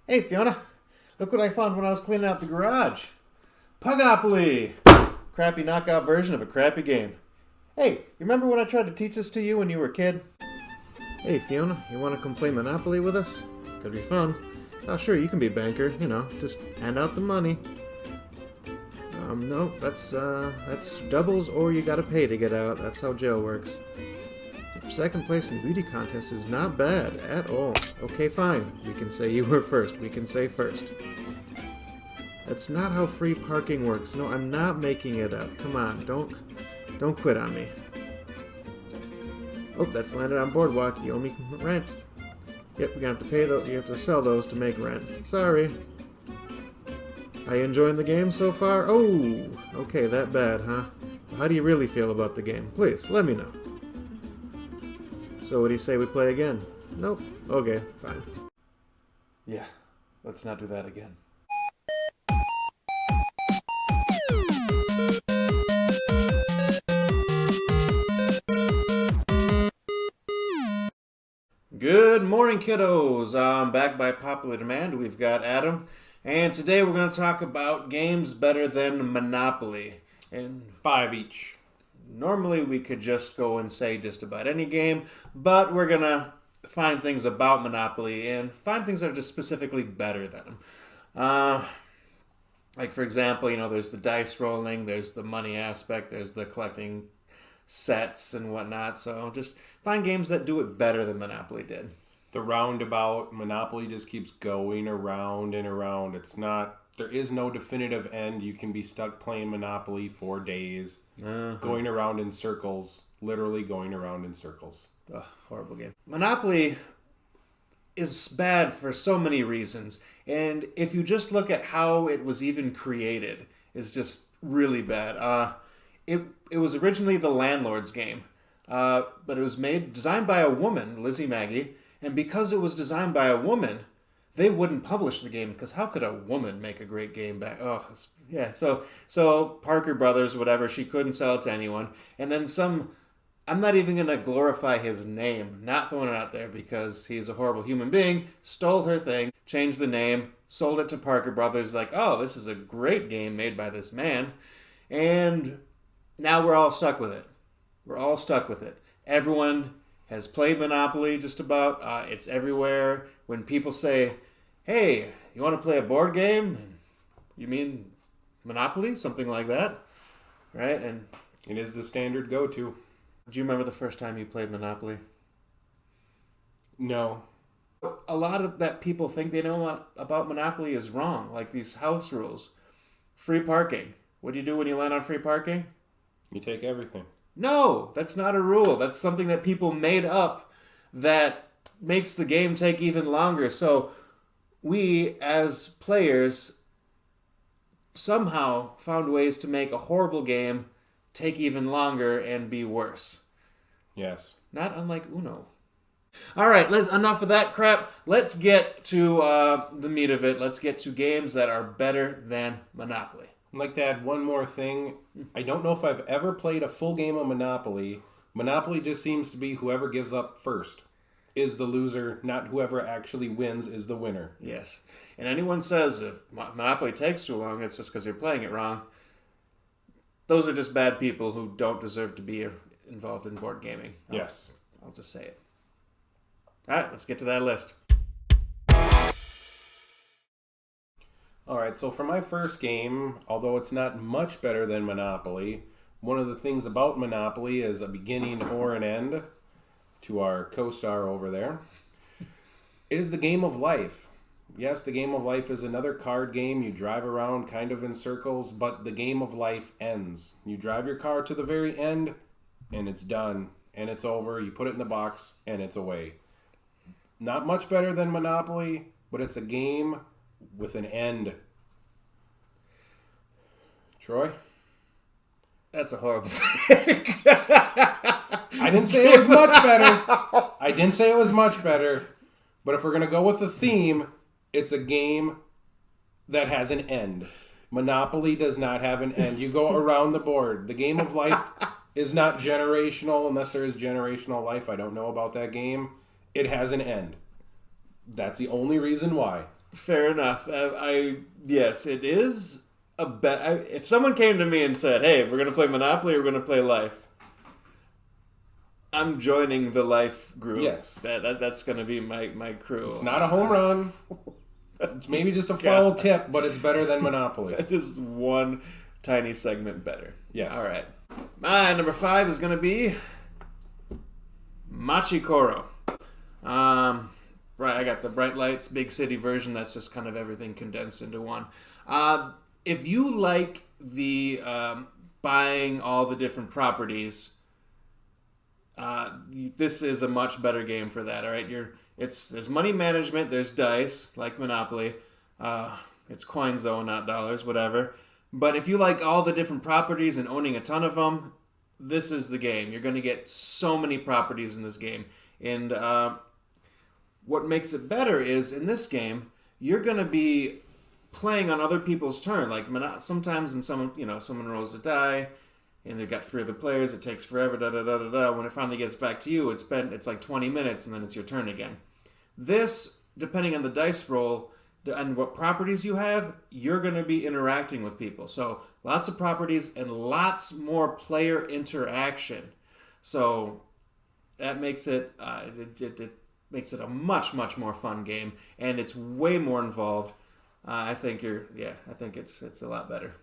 Hey, Fiona. Look what I found when I was cleaning out the garage. Pugopoly! Crappy knockout version of a crappy game. Hey, you remember when I tried to teach this to you when you were a kid? Hey, Fiona, you want to come play Monopoly with us? Could be fun. Oh, sure, you can be a banker. Just hand out the money. No, that's doubles or you gotta pay to get out. That's how jail works. Second place in beauty contest is not bad at all. Okay, fine. We can say you were first. We can say first. That's not how free parking works. No, I'm not making it up. Come on, don't quit on me. Oh, that's landed on Boardwalk. You owe me rent. Yep, we're gonna have to pay those. You have to sell those to make rent. Sorry. Are you enjoying the game so far? Oh, okay, that bad, huh? How do you really feel about the game? Please, let me know. So what do you say we play again? Nope. Okay, fine. Yeah, let's not do that again. Good morning, kiddos. Back by popular demand. We've got Adam. And today we're going to talk about games better than Monopoly. And 5 each. Normally we could just go and say just about any game, but we're going to find things about Monopoly and find things that are just specifically better than them. Like, for example, there's the dice rolling, there's the money aspect, there's the collecting sets and whatnot. So just find games that do it better than Monopoly did. The roundabout Monopoly just keeps going around and around. There is no definitive end. You can be stuck playing Monopoly for days, going around in circles, literally going around in circles. Ugh, horrible game. Monopoly is bad for so many reasons, and if you just look at how it was even created, it's just really bad. It was originally the landlord's game, but it was designed by a woman, Lizzie Maggie, and because it was designed by a woman, they wouldn't publish the game, because how could a woman make a great game back? So Parker Brothers, whatever, she couldn't sell it to anyone. And then I'm not even going to glorify his name, not throwing it out there because he's a horrible human being, stole her thing, changed the name, sold it to Parker Brothers, like, oh, this is a great game made by this man. And now we're all stuck with it. We're all stuck with it. Everyone has played Monopoly just about. It's everywhere. When people say, hey, you want to play a board game? You mean Monopoly? Something like that. Right? And it is the standard go-to. Do you remember the first time you played Monopoly? No. A lot of that people think they know about Monopoly is wrong. Like these house rules. Free parking. What do you do when you land on free parking? You take everything. No, that's not a rule. That's something that people made up that makes the game take even longer. So we, as players, somehow found ways to make a horrible game take even longer and be worse. Yes. Not unlike Uno. All right, enough of that crap. Let's get to the meat of it. Let's get to games that are better than Monopoly. I'd like to add one more thing. I don't know if I've ever played a full game of Monopoly. Monopoly just seems to be whoever gives up first is the loser, not whoever actually wins is the winner. Yes. And anyone says if Monopoly takes too long, it's just because they're playing it wrong. Those are just bad people who don't deserve to be involved in board gaming. Yes. I'll just say it. All right, let's get to that list. All right, so for my first game, although it's not much better than Monopoly, one of the things about Monopoly is a beginning or an end, to our co-star over there, is the game of life. Yes, the game of life is another card game. You drive around kind of in circles, but the game of life ends. You drive your car to the very end, and it's done, and it's over. You put it in the box, and it's away. Not much better than Monopoly, but it's a game with an end. Troy? That's a horrible thing. I didn't say it was much better. But if we're going to go with the theme, it's a game that has an end. Monopoly does not have an end. You go around the board. The game of life is not generational unless there is generational life. I don't know about that game. It has an end. That's the only reason why. Fair enough. Yes, it is a bet. If someone came to me and said, "Hey, we're gonna play Monopoly, or we're gonna play Life," I'm joining the Life group. Yes. That's gonna be my crew. It's not a home run. It's maybe just a foul tip, but it's better than Monopoly. Just one tiny segment better. Yes. All right. My number 5 is gonna be Machi Koro. Right, I got the Bright Lights Big City version. That's just kind of everything condensed into one. If you like the buying all the different properties, this is a much better game for that. All right, there's money management. There's dice like Monopoly. It's coins though, not dollars, whatever. But if you like all the different properties and owning a ton of them, this is the game. You're going to get so many properties in this game, and what makes it better is in this game you're going to be playing on other people's turn. Like sometimes when someone rolls a die and they've got 3 other players, it takes forever. When it finally gets back to you, it's like 20 minutes and then it's your turn again. This, depending on the dice roll and what properties you have, you're going to be interacting with people. So lots of properties and lots more player interaction. So that makes it makes it a much, much more fun game, and it's way more involved. I think it's a lot better.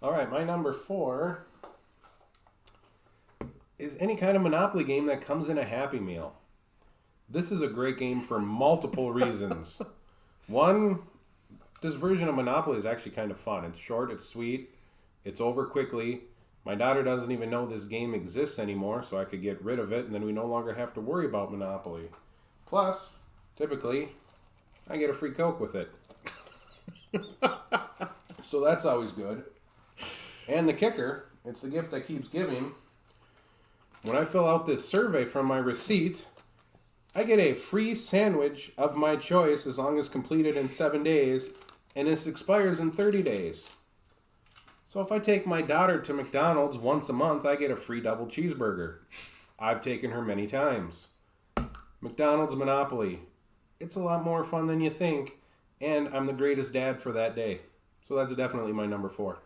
All right, my number 4 is any kind of Monopoly game that comes in a Happy Meal. This is a great game for multiple reasons. One, this version of Monopoly is actually kind of fun. It's short, it's sweet, it's over quickly. My daughter doesn't even know this game exists anymore, so I could get rid of it, and then we no longer have to worry about Monopoly. Plus, typically, I get a free Coke with it. So that's always good. And the kicker, it's the gift that keeps giving. When I fill out this survey from my receipt, I get a free sandwich of my choice as long as completed in 7 days, and this expires in 30 days. So if I take my daughter to McDonald's once a month, I get a free double cheeseburger. I've taken her many times. McDonald's Monopoly. It's a lot more fun than you think, and I'm the greatest dad for that day. So that's definitely my number 4.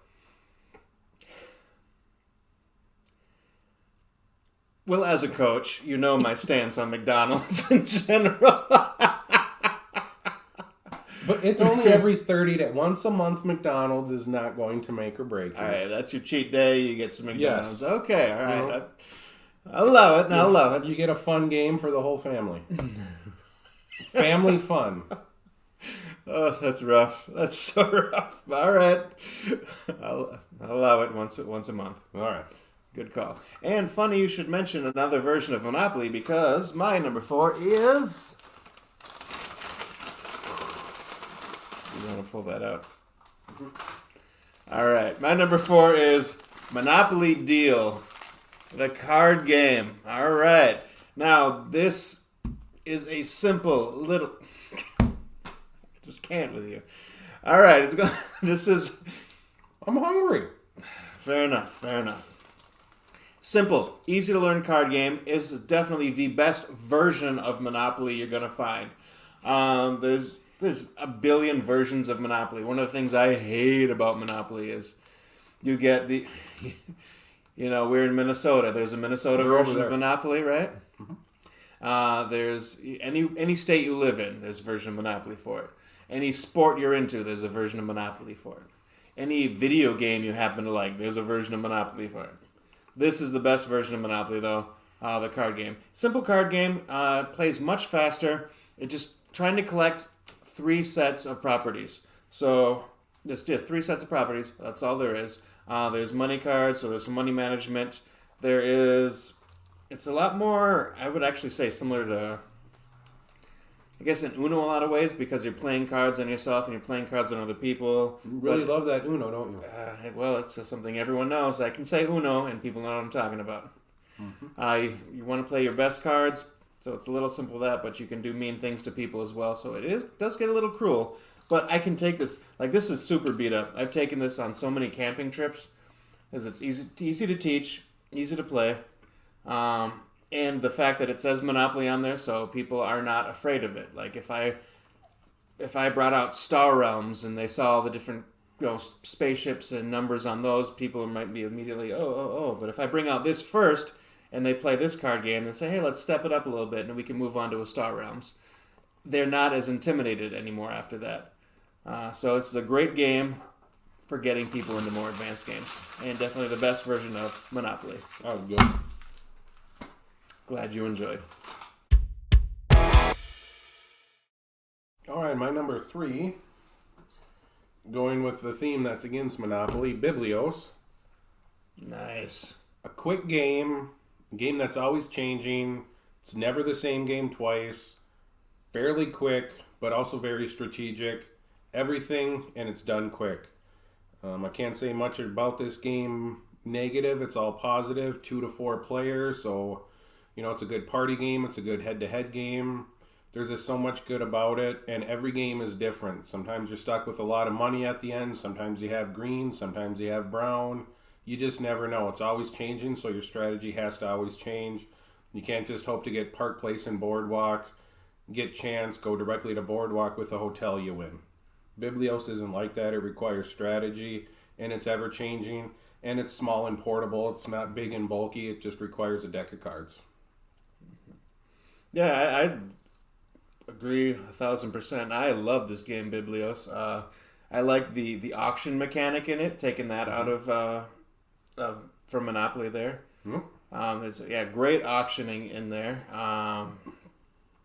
Well, as a coach, you know my stance on McDonald's in general. But it's only every 30 days. Once a month, McDonald's is not going to make or break you. All right, that's your cheat day. You get some McDonald's. Yes. Okay, all right. I'll allow it. I'll allow it. You get a fun game for the whole family. Family fun. Oh, that's rough. That's so rough. All right. I'll allow it once a month. All right. Good call. And funny you should mention another version of Monopoly, because my number 4 is... You want to pull that out? All right. My number 4 is Monopoly Deal, the card game. All right. Now, this is a simple little... I just can't with you. All right. This is... I'm hungry. Fair enough. Simple, easy to learn card game is definitely the best version of Monopoly you're going to find. There's a billion versions of Monopoly. One of the things I hate about Monopoly is you get we're in Minnesota. There's a Minnesota version of Monopoly, right? Mm-hmm. There's any state you live in, there's a version of Monopoly for it. Any sport you're into, there's a version of Monopoly for it. Any video game you happen to like, there's a version of Monopoly for it. This is the best version of Monopoly, though, the card game. Simple card game, plays much faster. It just trying to collect 3 sets of properties. So, just 3 sets of properties. That's all there is. There's money cards, so there's some money management. It's a lot more, I would actually say, similar to, I guess, in Uno a lot of ways, because you're playing cards on yourself and you're playing cards on other people. You really love that Uno, don't you? Well, it's something everyone knows. I can say Uno, and people know what I'm talking about. Mm-hmm. You want to play your best cards, so it's a little simple that, but you can do mean things to people as well, so it does get a little cruel. But I can take this, this is super beat up. I've taken this on so many camping trips, because it's easy to teach, easy to play. And the fact that it says Monopoly on there, so people are not afraid of it. Like if I brought out Star Realms and they saw all the different spaceships and numbers on those, people might be immediately oh. But if I bring out this first and they play this card game and say, hey, let's step it up a little bit and we can move on to a Star Realms, they're not as intimidated anymore after that. So it's a great game for getting people into more advanced games, and definitely the best version of Monopoly. Oh, good. Glad you enjoyed. All right, my number 3, going with the theme that's against Monopoly, Biblios. Nice. A quick game, a game that's always changing. It's never the same game twice. Fairly quick, but also very strategic. Everything, and it's done quick. I can't say much about this game negative. It's all positive, 2 to 4 players. So, it's a good party game. It's a good head-to-head game. There's just so much good about it, and every game is different. Sometimes you're stuck with a lot of money at the end. Sometimes you have green. Sometimes you have brown. You just never know. It's always changing, so your strategy has to always change. You can't just hope to get Park Place and Boardwalk, get chance, go directly to Boardwalk with a hotel, you win. Biblios isn't like that. It requires strategy, and it's ever-changing, and it's small and portable. It's not big and bulky. It just requires a deck of cards. Yeah, I agree 1,000%. I love this game, Biblios. I like the auction mechanic in it, taking that out of from Monopoly there. Mm-hmm. There's great auctioning in there.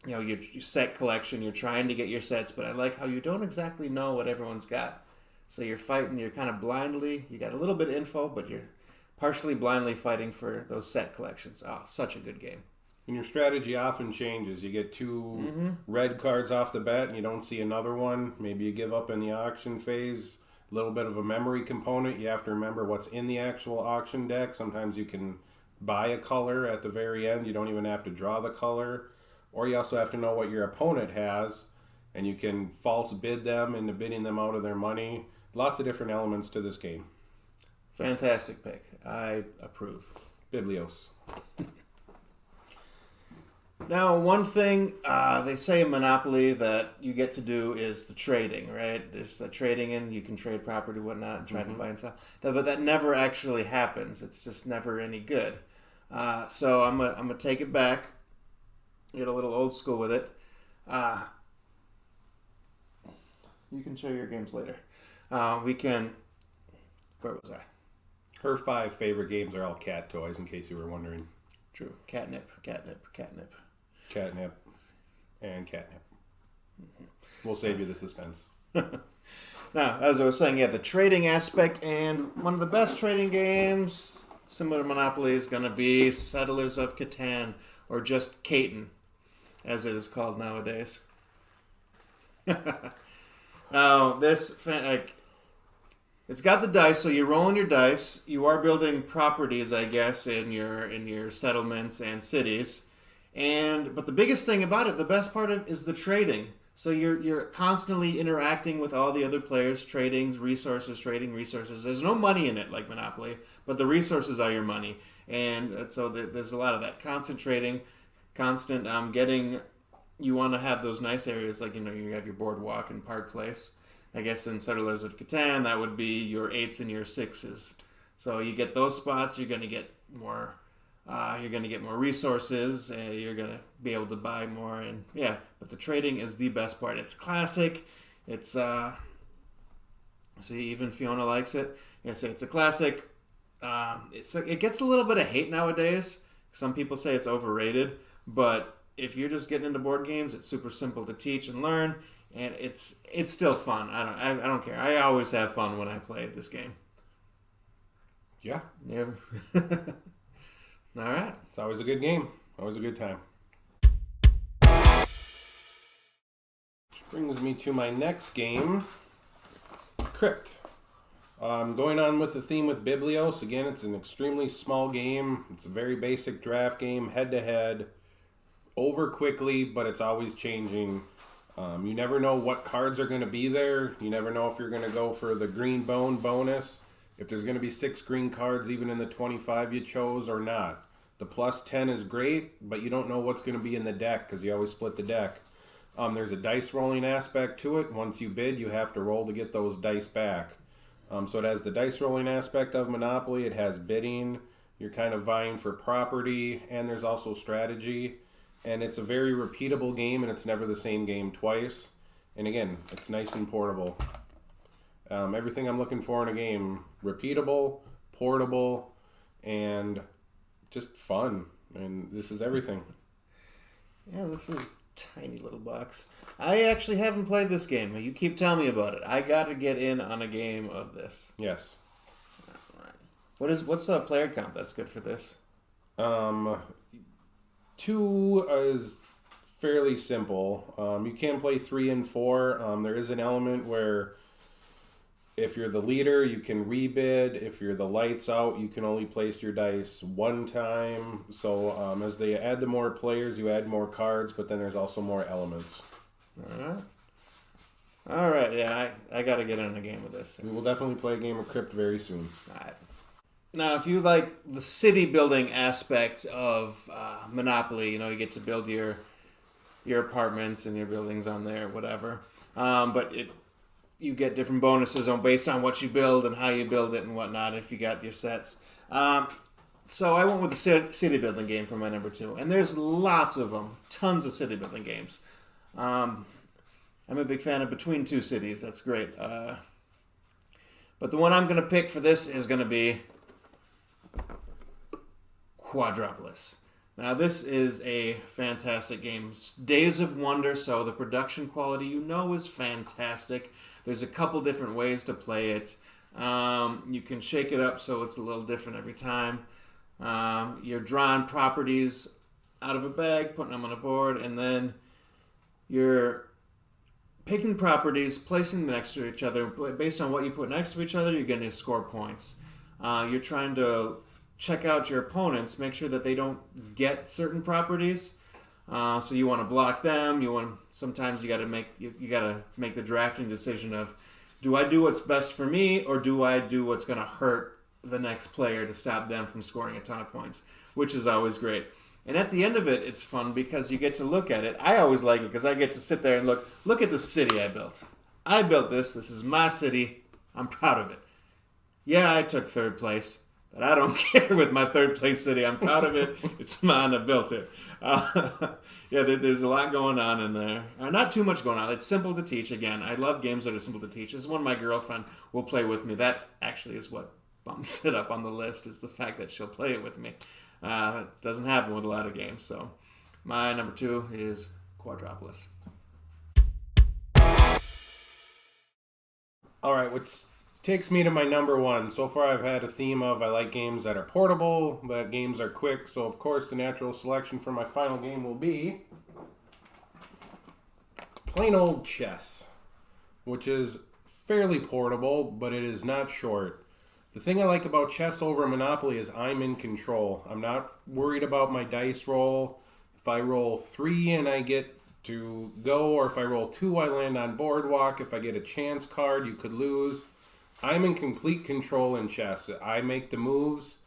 Your set collection, you're trying to get your sets, but I like how you don't exactly know what everyone's got. So you're fighting, you're kind of blindly, you got a little bit of info, but you're partially blindly fighting for those set collections. Oh, such a good game. And your strategy often changes. You get 2 red cards off the bat and you don't see another one. Maybe you give up in the auction phase. A little bit of a memory component. You have to remember what's in the actual auction deck. Sometimes you can buy a color at the very end. You don't even have to draw the color. Or you also have to know what your opponent has, and you can false bid them into bidding them out of their money. Lots of different elements to this game. Fantastic pick. I approve. Biblios. Now, one thing they say in Monopoly that you get to do is the trading, right? There's the trading, and you can trade property, whatnot, and try to buy and sell. But that never actually happens. It's just never any good. So I'm gonna take it back. Get a little old school with it. You can show your games later. We can. Where was I? Her 5 favorite games are all cat toys, in case you were wondering. True. Catnip, catnip, catnip. Catnip and catnip. We'll save you the suspense. Now, as I was saying, the trading aspect, and one of the best trading games, similar to Monopoly, is going to be Settlers of Catan, or just Catan, as it is called nowadays. Now, it's got the dice, so you're rolling your dice. You are building properties, I guess, in your settlements and cities. But the biggest thing about it, the best part of it, is the trading. So you're constantly interacting with all the other players, trading resources. There's no money in it like Monopoly, but the resources are your money. And so there's a lot of that constant trading, constant getting. You want to have those nice areas, like you have your Boardwalk and Park Place. I guess in Settlers of Catan, that would be your 8s and your 6s. So you get those spots, you're going to get more. You're going to get more resources, and you're going to be able to buy more. And but the trading is the best part. It's classic. It's so even Fiona likes it. It's a classic. It gets a little bit of hate nowadays. Some people say it's overrated, but if you're just getting into board games, it's super simple to teach and learn, and it's still fun. I don't care. I always have fun when I play this game. Yeah. Yeah. All right. It's always a good game. Always a good time. Which brings me to my next game, Crypt. Going on with the theme with Biblios. Again, it's an extremely small game. It's a very basic draft game, head-to-head. Over quickly, but it's always changing. You never know what cards are going to be there. You never know if you're going to go for the green bone bonus, if there's going to be 6 green cards even in the 25 you chose or not. The plus 10 is great, but you don't know what's going to be in the deck because you always split the deck. There's a dice rolling aspect to it. Once you bid, you have to roll to get those dice back. So it has the dice rolling aspect of Monopoly. It has bidding. You're kind of vying for property, and there's also strategy. And it's a very repeatable game, and it's never the same game twice. And again, it's nice and portable. Everything I'm looking for in a game: repeatable, portable, and just fun. And this is everything. Yeah, this is tiny little box. I actually haven't played this game. You keep telling me about it. I got to get in on a game of this. Yes. All right. What's a player count that's good for this? 2 is fairly simple. You can play 3 and 4. There is an element where if you're the leader, you can rebid. If you're the lights out, you can only place your dice one time. So as they add the more players, you add more cards, but then there's also more elements. All right. Yeah, I got to get in a game with this. We will definitely play a game of Crypt very soon. All right. Now, if you like the city building aspect of Monopoly, you get to build your apartments and your buildings on there, whatever. But you get different bonuses based on what you build and how you build it and whatnot if you got your sets. So I went with the city building game for my number 2. And there's lots of them. Tons of city building games. I'm a big fan of Between Two Cities. That's great. But the one I'm going to pick for this is going to be Quadropolis. Now, this is a fantastic game. It's Days of Wonder, so the production quality is fantastic. There's a couple different ways to play it. You can shake it up so it's a little different every time. You're drawing properties out of a bag, putting them on a board, and then you're picking properties, placing them next to each other. Based on what you put next to each other, you're going to score points. You're trying to check out your opponents, make sure that they don't get certain properties. So you want to block them. Sometimes you got to make the drafting decision of, do I do what's best for me, or do I do what's going to hurt the next player to stop them from scoring a ton of points, which is always great. And at the end of it, it's fun because you get to look at it. I always like it because I get to sit there and look at the city I built. I built this. This is my city. I'm proud of it. Yeah, I took 3rd place. But I don't care with my 3rd place city. I'm proud of it. It's mine. I built it. There's a lot going on in there. Not too much going on. It's simple to teach. Again, I love games that are simple to teach. This is one my girlfriend will play with me. That actually is what bumps it up on the list, is the fact that she'll play it with me. It doesn't happen with a lot of games. So my number 2 is Quadropolis. All right, which takes me to my number 1. So far I've had a theme of I like games that are portable, that games are quick. So of course the natural selection for my final game will be plain old chess, which is fairly portable, but it is not short. The thing I like about chess over Monopoly is I'm in control. I'm not worried about my dice roll. If I roll 3 and I get to go, or if I roll 2 I land on boardwalk. If I get a chance card, you could lose. I'm in complete control in chess. I make the moves.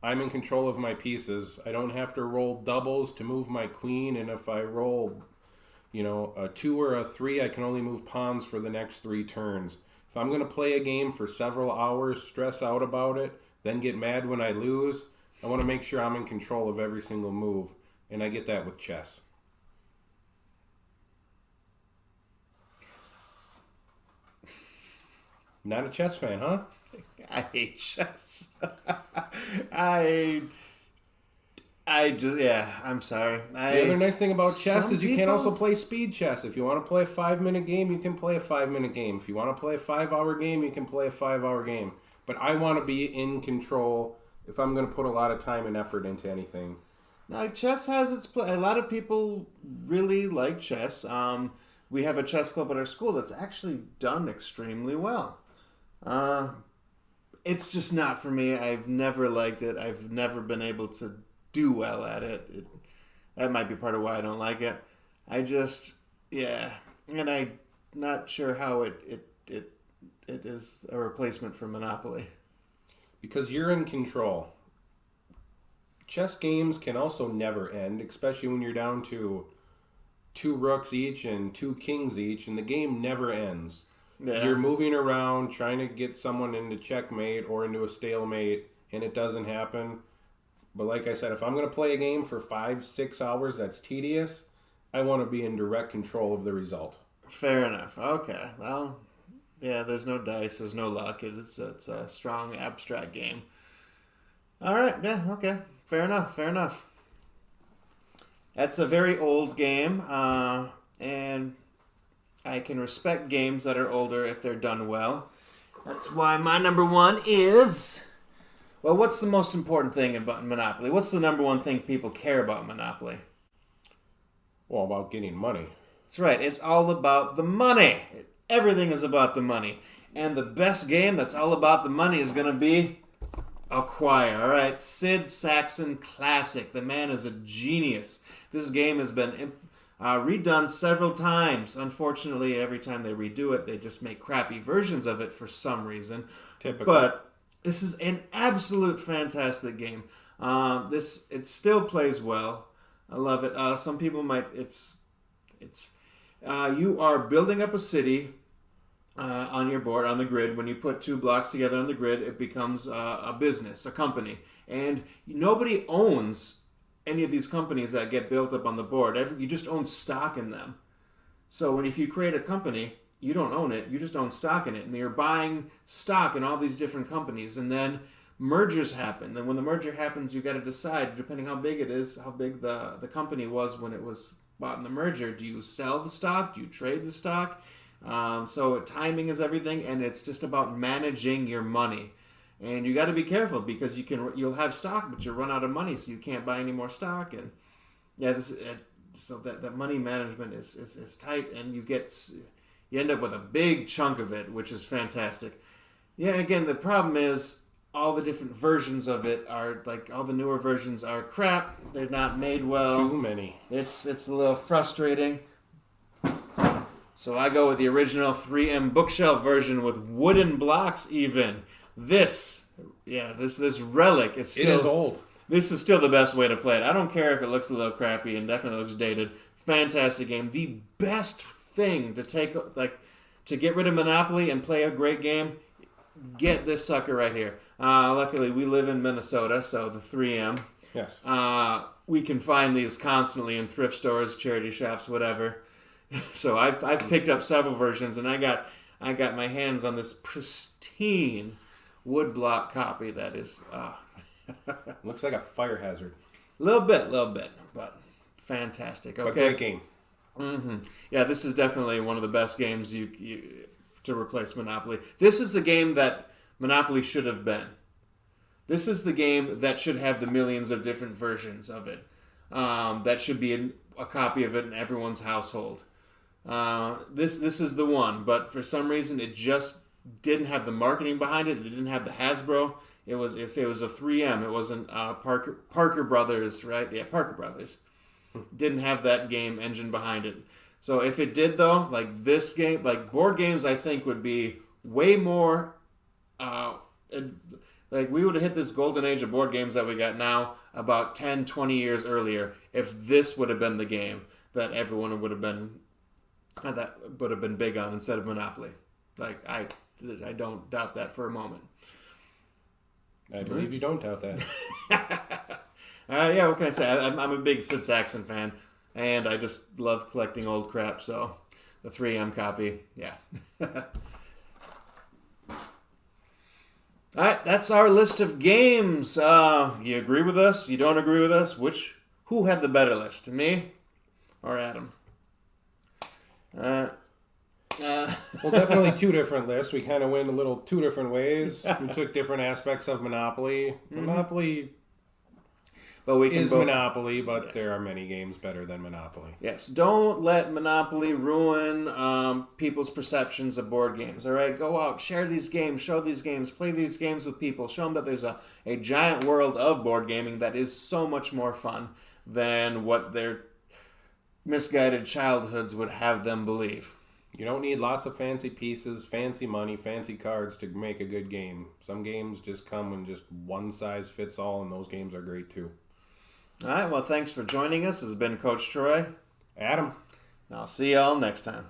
I'm in control of my pieces. I don't have to roll doubles to move my queen, and if I roll, a 2 or a 3, I can only move pawns for the next 3 turns. If I'm going to play a game for several hours, stress out about it, then get mad when I lose, I want to make sure I'm in control of every single move, and I get that with chess. Not a chess fan, huh? I hate chess. I'm sorry. The other nice thing about chess is you can also play speed chess. If you want to play a 5-minute game, you can play a 5-minute game. If you want to play a 5-hour game, you can play a 5-hour game. But I want to be in control if I'm going to put a lot of time and effort into anything. Now, chess has its place. A lot of people really like chess. We have a chess club at our school that's actually done extremely well. It's just not for me. I've never liked it. I've never been able to do well at it. That might be part of why I don't like it. And I'm not sure how it is a replacement for Monopoly. Because you're in control. chess games can also never end, especially when you're down to 2 rooks each and 2 kings each, and the game never ends. Yeah. You're moving around trying to get someone into checkmate or into a stalemate, and it doesn't happen. But like I said, if I'm going to play a game for 5-6 hours that's tedious, I want to be in direct control of the result. Fair enough. Okay. Well, yeah, there's no dice, there's no luck. It's a strong, abstract game. All right. Yeah, okay. Fair enough. That's a very old game, and I can respect games that are older if they're done well. That's why my number one is... Well, what's the most important thing about Monopoly? What's the number one thing people care about Monopoly? Well, about getting money. That's right. It's all about the money. Everything is about the money. And the best game that's all about the money is going to be Acquire. All right, Sid Saxon Classic. The man is a genius. This game has been redone several times. Unfortunately, every time they redo it, they just make crappy versions of it for some reason. Typical. But this is an absolute fantastic game. It still plays well. I love it. Some people might. You are building up a city on your board, on the grid. When you put 2 blocks together on the grid, it becomes a business, a company, and nobody owns any of these companies that get built up on the board. You just own stock in them. So if you create a company, you don't own it. You just own stock in it. And you're buying stock in all these different companies. And then mergers happen. And when the merger happens, you got to decide, depending how big it is, how big the company was when it was bought in the merger. Do you sell the stock? Do you trade the stock? So timing is everything. And it's just about managing your money. And you got to be careful because you'll have stock, but you'll run out of money, so you can't buy any more stock. And yeah, so that money management is tight, and you end up with a big chunk of it, which is fantastic. Yeah, again, the problem is all the different versions of it are, like, all the newer versions are crap. They're not made well. Too many. It's a little frustrating. So I go with the original 3M bookshelf version with wooden blocks even. This relic is still... It is old. This is still the best way to play it. I don't care if it looks a little crappy and definitely looks dated. Fantastic game. The best thing to get rid of Monopoly and play a great game, get this sucker right here. Luckily, we live in Minnesota, so the 3M. Yes. We can find these constantly in thrift stores, charity shops, whatever. So I've picked up several versions, and I got my hands on this pristine woodblock copy that is... Looks like a fire hazard. Little bit, but fantastic. Okay. But great game. Mm-hmm. Yeah, this is definitely one of the best games to replace Monopoly. This is the game that Monopoly should have been. This is the game that should have the millions of different versions of it. That should be a copy of it in everyone's household. This is the one, but for some reason it just didn't have the marketing behind it. It didn't have the Hasbro. It was a 3M. It wasn't Parker Brothers, right? Yeah, Parker Brothers. Didn't have that game engine behind it. So if it did, though, like this game, like board games, I think would be way more. Like we would have hit this golden age of board games that we got now about 10, 20 years earlier if this would have been the game that everyone would have been big on instead of Monopoly. Like I don't doubt that for a moment. I believe you don't doubt that. Yeah, what can I say? I'm a big Sid Saxon fan, and I just love collecting old crap, so the 3M copy, yeah. All right, that's our list of games. You agree with us? You don't agree with us? Who had the better list, me or Adam? Well, definitely 2 different lists. We kind of went a little 2 different ways. We took different aspects of Monopoly. Mm-hmm. Monopoly Monopoly, but there are many games better than Monopoly. Yes, don't let Monopoly ruin people's perceptions of board games, all right? Go out, share these games, show these games, play these games with people. Show them that there's a giant world of board gaming that is so much more fun than what their misguided childhoods would have them believe. You don't need lots of fancy pieces, fancy money, fancy cards to make a good game. Some games just come in just one size fits all, and those games are great too. All right, well, thanks for joining us. This has been Coach Troy. Adam. And I'll see y'all next time.